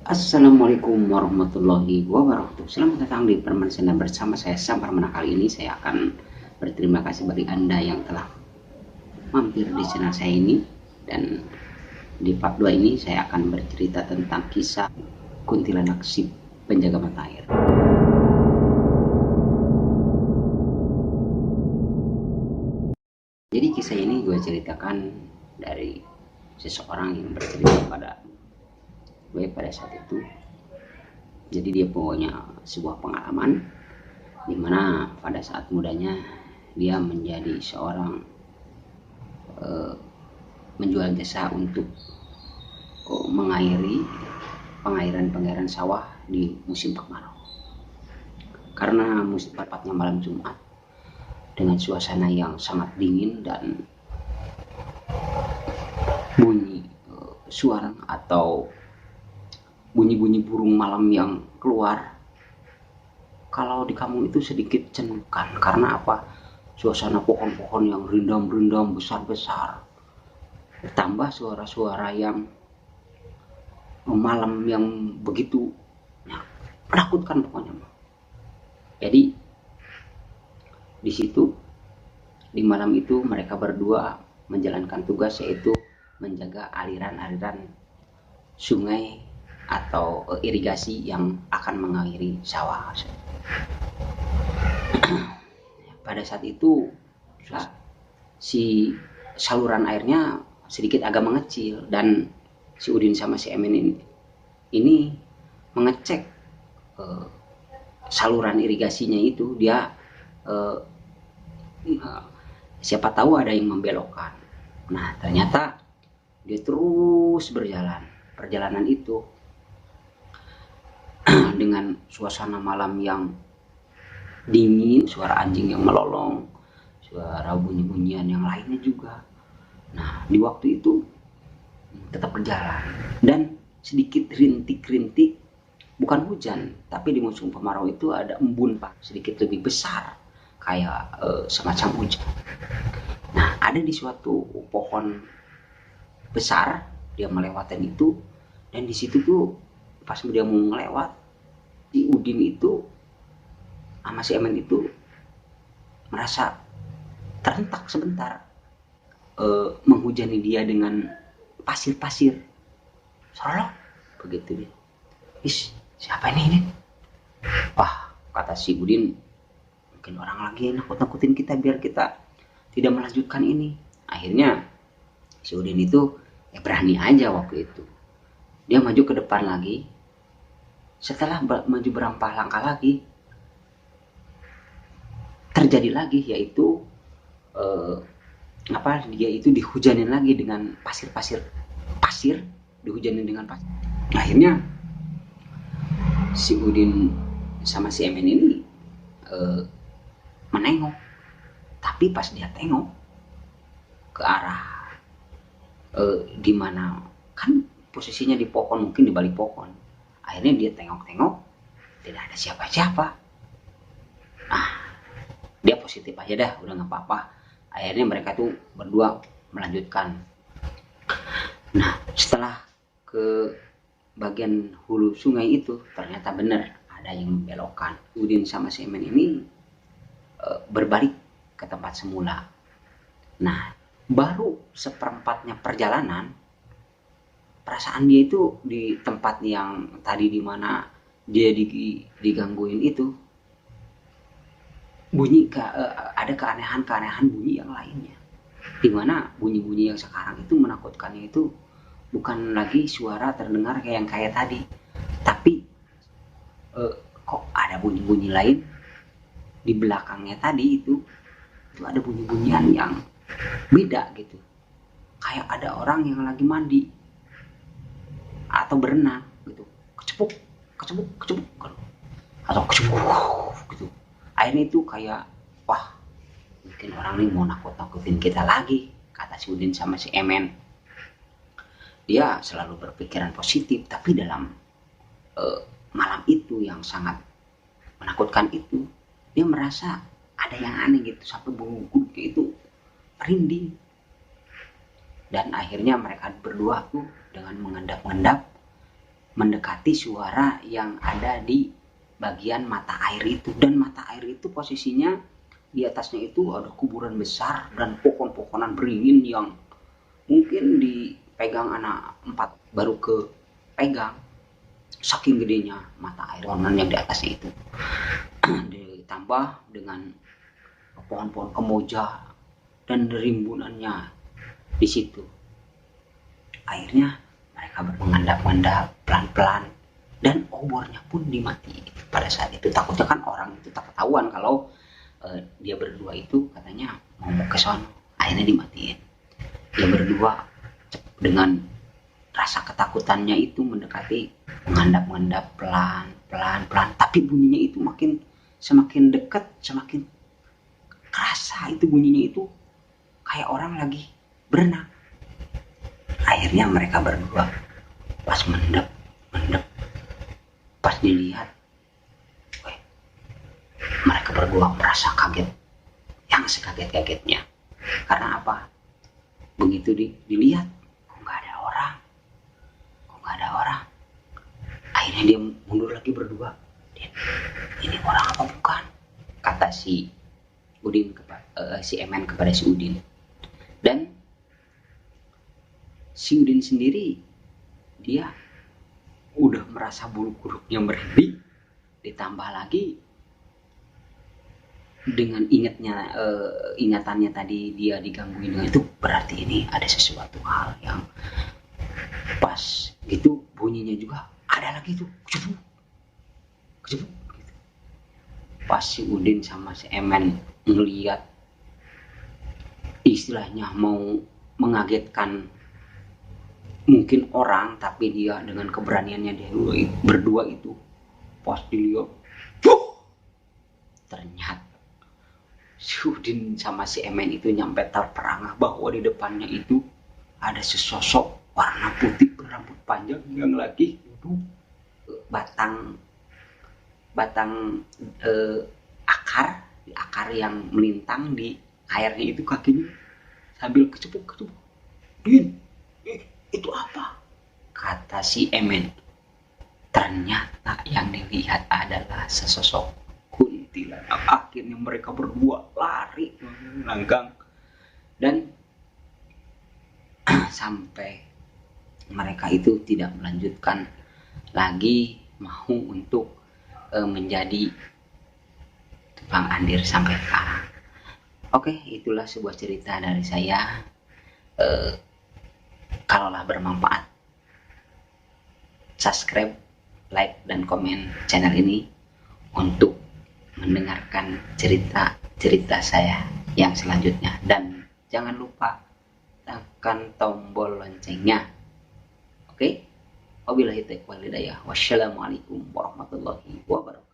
Assalamualaikum warahmatullahi wabarakatuh. Selamat datang di Permainan bersama saya Sam Permana. Kali ini saya akan berterima kasih bagi Anda yang telah mampir di channel saya ini. Dan di part 2 ini saya akan bercerita tentang kisah kuntilanak si penjaga mata air. Jadi kisah ini gue ceritakan dari seseorang yang bercerita pada gue pada saat itu. Jadi dia punya sebuah pengalaman di mana pada saat mudanya dia menjadi seorang menjual jasa untuk mengairi pengairan sawah di musim kemarau. Karena musim tepatnya malam Jumat dengan suasana yang sangat dingin dan bunyi suara atau bunyi-bunyi burung malam yang keluar kalau di kampung itu sedikit cengkan. Karena apa? Suasana pohon-pohon yang rindam-rindam besar-besar, ditambah suara-suara yang malam yang begitu menakutkan pokoknya. Jadi di situ di malam itu mereka berdua menjalankan tugas, yaitu menjaga aliran-aliran sungai atau irigasi yang akan mengairi sawah. Pada saat itu si saluran airnya sedikit agak mengecil dan si Udin sama si Emen ini mengecek saluran irigasinya itu. Dia siapa tahu ada yang membelokkan. Nah, ternyata dia terus berjalan. Perjalanan itu dengan suasana malam yang dingin, suara anjing yang melolong, suara bunyi-bunyian yang lainnya juga. Nah, di waktu itu tetap berjalan dan sedikit rintik-rintik, bukan hujan, tapi di musim kemarau itu ada embun pak, sedikit lebih besar, kayak semacam hujan. Nah, ada di suatu pohon besar dia melewati itu, dan di situ tuh pas dia mau ngelewat, si Udin itu sama si Emen itu merasa terentak sebentar, menghujani dia dengan pasir-pasir. Sorok begitu dia. Siapa ini? Wah, kata si Udin, mungkin orang lagi nakut-nakutin kita biar kita tidak melanjutkan ini. Akhirnya si Udin itu berani aja waktu itu. Dia maju ke depan lagi. Setelah maju berapa langkah lagi, terjadi lagi, yaitu dia itu dihujanin lagi dengan pasir, dihujanin dengan pasir. Akhirnya si Udin sama si Emen ini menengok, tapi pas dia tengok ke arah di mana kan posisinya di pohon, mungkin di balik pohon. Akhirnya dia tengok-tengok, tidak ada siapa-siapa. Dia positif aja dah, udah nggak apa-apa. Akhirnya mereka tuh berdua melanjutkan. Nah, setelah ke bagian hulu sungai itu, ternyata benar ada yang membelokkan. Udin sama si Emen ini berbalik ke tempat semula. Nah, baru seperempatnya perjalanan, perasaan dia itu di tempat yang tadi di mana dia digangguin itu, bunyi ada keanehan bunyi yang lainnya, dimana bunyi-bunyi yang sekarang itu menakutkannya itu bukan lagi suara terdengar kayak tadi, tapi kok ada bunyi-bunyi lain di belakangnya tadi itu ada bunyi-bunyian yang beda gitu, kayak ada orang yang lagi mandi atau berenang gitu, kecepuk atau kecepuk gitu. Akhirnya itu kayak, wah, mungkin orang ini mau nakut-nakutin kita lagi, kata si Udin sama si Emen. Dia selalu berpikiran positif, tapi dalam malam itu yang sangat menakutkan itu, dia merasa ada yang aneh gitu, sampai bulu kuduknya itu merinding. Dan akhirnya mereka berdua tuh dengan mengendap-endap mendekati suara yang ada di bagian mata air itu. Dan mata air itu posisinya di atasnya itu ada kuburan besar dan pohon-pohonan beringin yang mungkin dipegang anak 4 baru ke pegang, saking gedenya mata air yang di atasnya itu. Ditambah dengan pohon-pohon kemoja dan rimbunannya di situ. Akhirnya mereka mengendap-endap pelan-pelan dan obornya pun dimatiin pada saat itu. Takutnya kan orang itu tak ketahuan kalau dia berdua itu katanya mau ke sono. Akhirnya dimatiin. Dia berdua dengan rasa ketakutannya itu mendekati, mengendap-endap pelan-pelan, tapi bunyinya itu semakin dekat, semakin kerasa itu bunyinya itu kayak orang lagi berenang. Akhirnya mereka berdua pas mendep, pas dilihat, mereka berdua merasa kaget, yang sekaget-kagetnya. Karena apa? Begitu dilihat, kok nggak ada orang. Akhirnya dia mundur lagi berdua. Ini orang apa bukan? Kata si Udin si Emen kepada si Udin. Dan si Udin sendiri dia udah merasa bulu kuduknya merinding, ditambah lagi dengan ingatannya tadi dia digangguin dengan itu, berarti ini ada sesuatu hal yang pas gitu bunyinya juga ada lagi tuh kejebuk gitu. Pas si Udin sama si Emen melihat, istilahnya mau mengagetkan mungkin orang, tapi dia dengan keberaniannya dia berdua itu pas dilihat, ternyata si Udin sama si Emen itu nyampe terperangah bahwa di depannya itu ada sesosok warna putih berambut panjang yang lagi duduk batang akar yang melintang di airnya itu, kakinya sambil kecepuk. Din, itu apa? Kata si Emen. Ternyata yang dilihat adalah sesosok kuntilanak. Akhirnya mereka berdua lari melanggang dan sampai mereka itu tidak melanjutkan lagi mau untuk menjadi tukang andir sampai sekarang. Oke, itulah sebuah cerita dari saya. Kalaulah bermanfaat, subscribe, like, dan komen channel ini untuk mendengarkan cerita saya yang selanjutnya. Dan jangan lupa tekan tombol loncengnya. Oke? Wabillahi taufiq wal hidayah. Wassalamualaikum warahmatullahi wabarakatuh.